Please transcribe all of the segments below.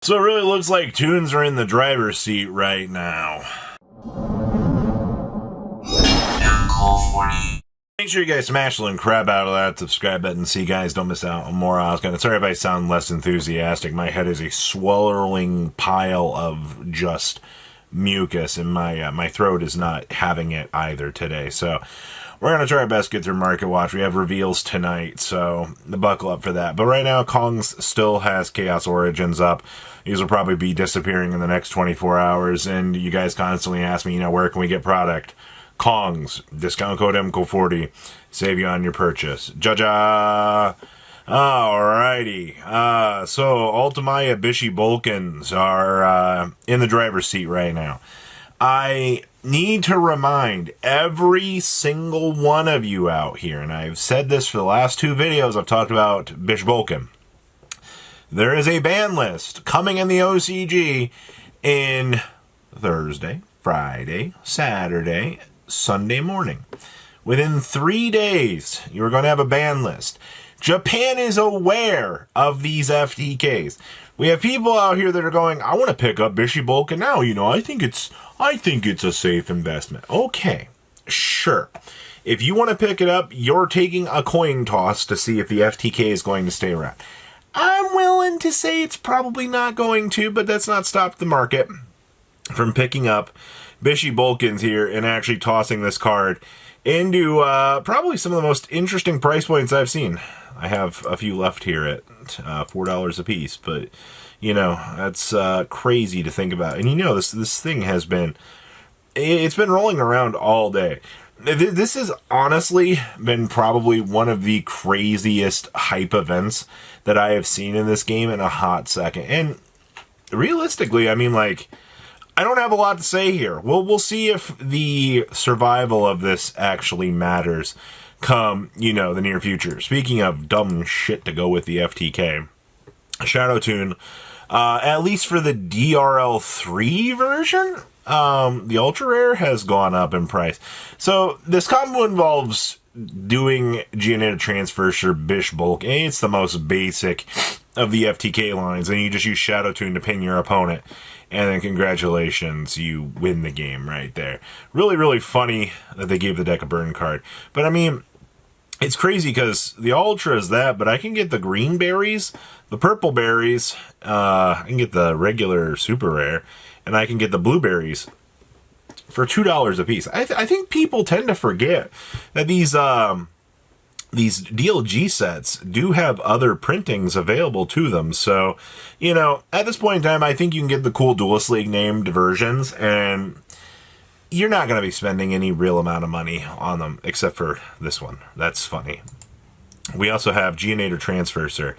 So it really looks like Toons are in the driver's seat right now. Make sure you guys smash the crap out of that subscribe button so you guys don't miss out on more Oscar. Sorry if I sound less enthusiastic. My head is a swirling pile of just mucus, and my throat is not having it either today. So we're going to try our best to get through Market Watch. We have reveals tonight, so buckle up for that. But right now, Kong's still has Chaos Origins up. These will probably be disappearing in the next 24 hours, and you guys constantly ask me, where can we get product? Kong's, discount code MCO40, save you on your purchase. Ja-ja! Alrighty, so Ultimaya Bishbaalkins are in the driver's seat right now. I need to remind every single one of you out here, and I've said this for the last two videos I've talked about Bishbaalkin. There is a ban list coming in the OCG in Thursday, Friday, Saturday, Sunday morning. Within 3 days, you're going to have a ban list. Japan is aware of these FTKs. We have people out here that are going, I want to pick up Bishbaalkin now. I think it's a safe investment. Okay, sure. If you want to pick it up, you're taking a coin toss to see if the FTK is going to stay around. I'm willing to say it's probably not going to, but that's not stopped the market from picking up Bishbaalkins here and actually tossing this card into probably some of the most interesting price points I've seen. I have a few left here at $4 a piece, but that's crazy to think about. And this thing has been, it's been rolling around all day. This has honestly been probably one of the craziest hype events that I have seen in this game in a hot second. And realistically, I don't have a lot to say here. We'll see if the survival of this actually matters come, the near future. Speaking of dumb shit to go with the FTK, Shadow Toon, at least for the DRL3 version, the Ultra Rare has gone up in price. So this combo involves doing Geonator transfers for Bishbaalkin. It's the most basic of the FTK lines, and you just use Shadow Toon to ping your opponent. And then congratulations, you win the game right there. Really, really funny that they gave the deck a burn card. But it's crazy because the Ultra is that, but I can get the green berries, the purple berries, I can get the regular super rare, and I can get the blueberries for $2 a piece. I think people tend to forget that these DLG sets do have other printings available to them. So, at this point in time, I think you can get the cool Duelist League named versions, and you're not going to be spending any real amount of money on them, except for this one. That's funny. We also have Geonator Transfer, sir.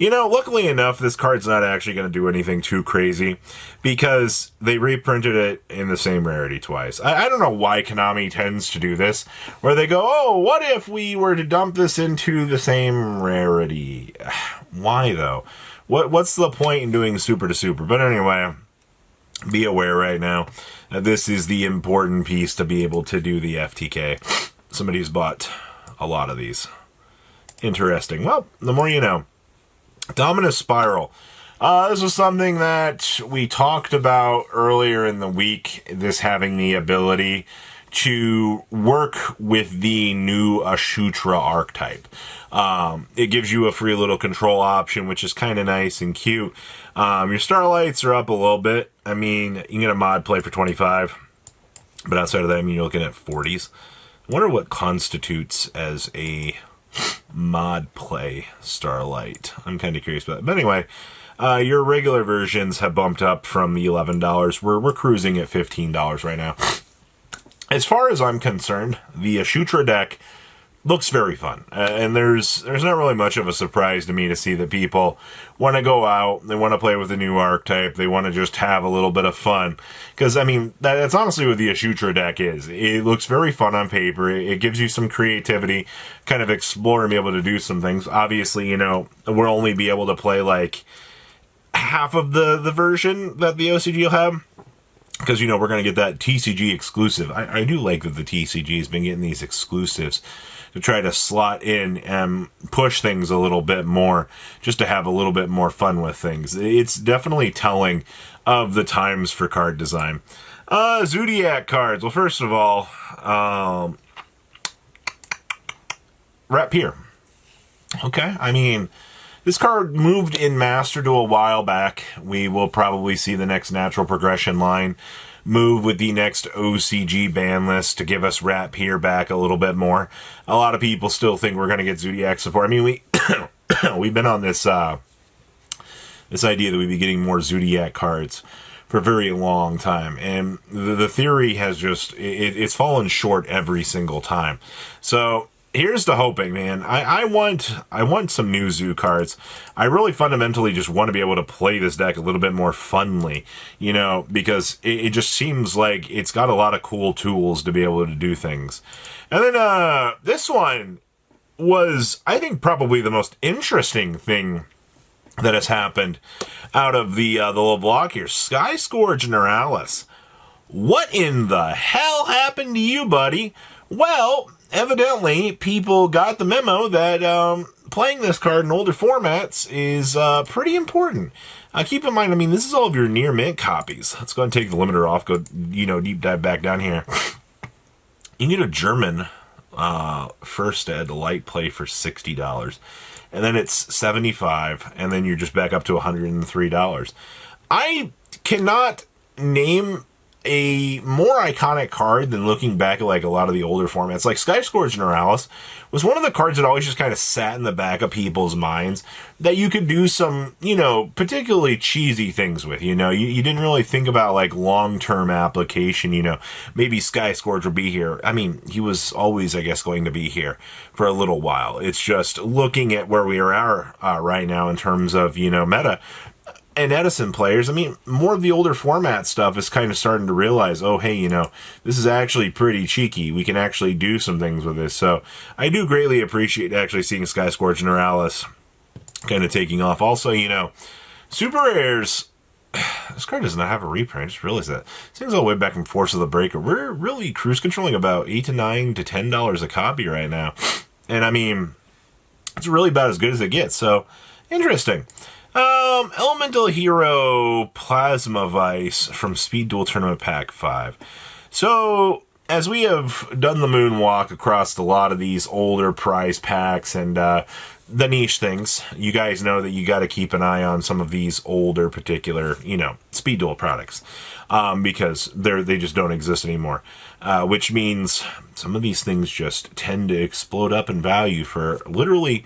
Luckily enough, this card's not actually going to do anything too crazy because they reprinted it in the same rarity twice. I don't know why Konami tends to do this, where they go, oh, what if we were to dump this into the same rarity? Why, though? What's the point in doing super to super? But anyway, be aware right now that this is the important piece to be able to do the FTK. Somebody's bought a lot of these. Interesting. Well, the more you know. Dominus Spiral. This was something that we talked about earlier in the week, this having the ability to work with the new Ashutra archetype. It gives you a free little control option, which is kind of nice and cute. Your Starlights are up a little bit. You can get a mod play for 25, but outside of that, you're looking at 40s. I wonder what constitutes as a mod play Starlight. I'm kind of curious about that. But anyway, your regular versions have bumped up from the $11. We're cruising at $15 right now. As far as I'm concerned, the Ashutra deck looks very fun. And there's not really much of a surprise to me to see that people want to go out, they want to play with the new archetype, they want to just have a little bit of fun. Because, that's honestly what the Ashutra deck is. It looks very fun on paper, it gives you some creativity, kind of explore and be able to do some things. Obviously, we'll only be able to play like half of the version that the OCG will have. Because, we're going to get that TCG exclusive. I do like that the TCG has been getting these exclusives to try to slot in and push things a little bit more, just to have a little bit more fun with things. It's definitely telling of the times for card design. Zoodiac cards. Well, first of all, Rapier. Okay, I mean, this card moved in Master to a while back. We will probably see the next natural progression line move with the next OCG ban list to give us Rapier back a little bit more. A lot of people still think we're going to get Zoodiac support. I mean, we've been on this this idea that we'd be getting more Zoodiac cards for a very long time, and the theory has just it's fallen short every single time. So here's the hoping, man. I want some new Zoo cards. I really fundamentally just want to be able to play this deck a little bit more funly, you know, because it just seems like it's got a lot of cool tools to be able to do things. And then this one was, I think, probably the most interesting thing that has happened out of the little block here. Scourge Norleras. What in the hell happened to you, buddy? Well, evidently, people got the memo that playing this card in older formats is pretty important. Keep in mind, I mean, this is all of your near mint copies. Let's go ahead and take the limiter off, go, you know, deep dive back down here. You get a German first ed light play for $60. And then it's $75, and then you're just back up to $103. I cannot name a more iconic card than looking back at like a lot of the older formats. Like Scourge Norleras was one of the cards that always just kind of sat in the back of people's minds that you could do some, you know, particularly cheesy things with. You know, you didn't really think about like long-term application. You know, maybe Scourge will be here. I mean, he was always, I guess, going to be here for a little while. It's just looking at where we are right now in terms of, you know, meta and Edison players. I mean, more of the older format stuff is kind of starting to realize, oh, hey, you know, this is actually pretty cheeky. We can actually do some things with this. So I do greatly appreciate actually seeing Scourge Norleras kind of taking off. Also, you know, Super Rares, this card does not have a reprint. I just realized that. This thing's all the way back from Force of the Breaker. We're really cruise controlling about $8 to $9 to $10 a copy right now. And I mean, it's really about as good as it gets. So interesting. Elemental Hero Plasma Vice from Speed Duel Tournament Pack 5. So, as we have done the moonwalk across a lot of these older prize packs and the niche things, you guys know that you got to keep an eye on some of these older particular, you know, Speed Duel products, because they just don't exist anymore, which means some of these things just tend to explode up in value for literally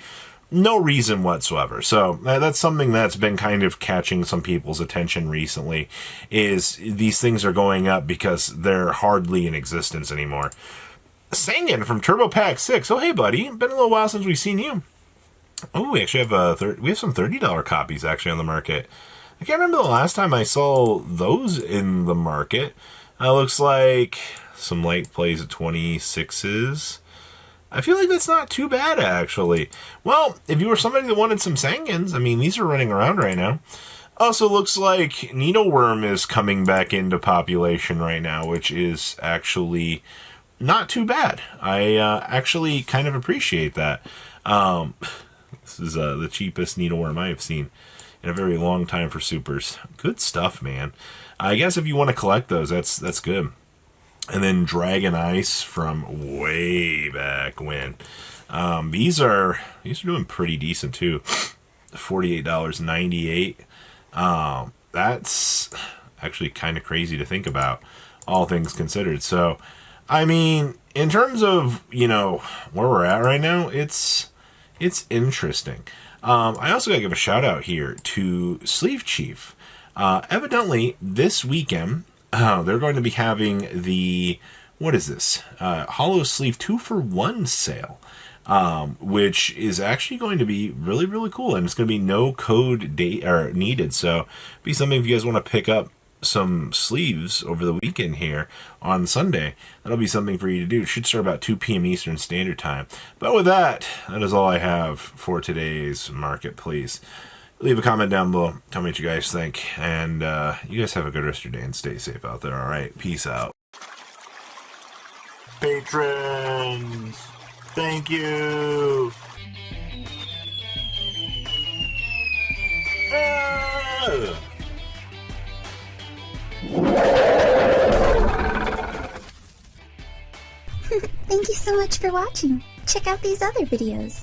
no reason whatsoever. So that's something that's been kind of catching some people's attention recently, is these things are going up because they're hardly in existence anymore. Sangan from Turbo Pack 6. Oh, hey, buddy. Been a little while since we've seen you. Oh, we actually have we have some $30 copies actually on the market. I can't remember the last time I saw those in the market. Looks like some light plays at 26s. I feel like that's not too bad, actually. Well, if you were somebody that wanted some Sangans, I mean, these are running around right now. Also looks like Needleworm is coming back into population right now, which is actually not too bad. I actually kind of appreciate that. This is the cheapest Needleworm I have seen in a very long time for supers. Good stuff, man. I guess if you want to collect those, that's good. And then Dragon Ice from way back when. These are doing pretty decent too. $48.98. That's actually kind of crazy to think about, all things considered. So, I mean, in terms of, you know, where we're at right now, it's interesting. I also gotta give a shout out here to Sleeve Chief. Evidently, this weekend, they're going to be having the, what is this? Hollow Sleeve 2-for-1 sale, which is actually going to be really, really cool. And it's going to be no code needed. So be something if you guys want to pick up some sleeves over the weekend here on Sunday. That'll be something for you to do. It should start about 2 p.m. Eastern Standard Time. But with that, that is all I have for today's market, please. Leave a comment down below. Tell me what you guys think. And you guys have a good rest of your day and stay safe out there. All right. Peace out. Patrons. Thank you. Thank you so much for watching. Check out these other videos.